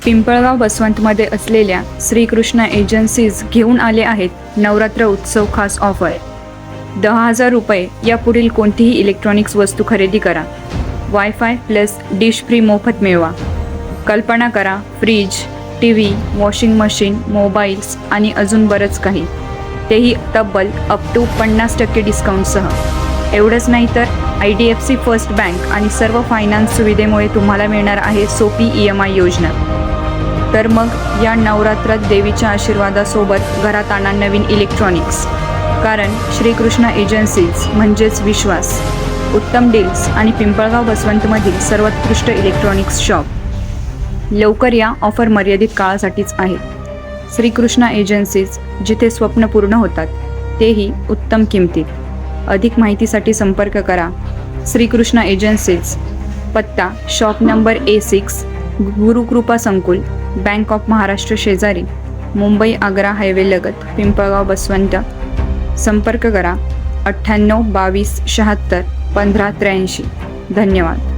पिंपळगाव बसवंतमध्ये असलेल्या श्रीकृष्ण एजन्सीज घेऊन आले आहेत नवरात्र उत्सव खास ऑफर. 10,000 रुपये या पुढील कोणतीही इलेक्ट्रॉनिक्स वस्तू खरेदी करा. वायफाय प्लस डिश फ्री मोफत मिळवा. कल्पना करा, fridge, TV, washing machine, mobiles आणि अजून बरंच काही, तेही तब्बल अप टू 50% डिस्काउंटसह. एवढंच नाही तर IDFC फर्स्ट बँक आणि सर्व फायनान्स सुविधेमुळे तुम्हाला मिळणार आहे सोपी EMI योजना. तर मग या नवरात्रात देवीच्या आशीर्वादासोबत घरात आणा नवीन इलेक्ट्रॉनिक्स. कारण श्रीकृष्ण एजन्सीज म्हणजेच विश्वास, उत्तम डील्स आणि पिंपळगाव बसवंतमधील सर्वोत्कृष्ट इलेक्ट्रॉनिक्स शॉप. लवकर या, ऑफर मर्यादित काळासाठीच आहे. श्रीकृष्ण एजन्सीज, जिथे स्वप्न पूर्ण होतात, तेही उत्तम किमतीत. अधिक माहितीसाठी संपर्क करा श्रीकृष्ण एजन्सीज. पत्ता शॉप नंबर A6, गुरुकृपा संकुल, बँक ऑफ महाराष्ट्र शेजारी, मुंबई आग्रा हायवे लगत, पिंपळगाव बसवंत. संपर्क करा 98 22 76 15 83. धन्यवाद.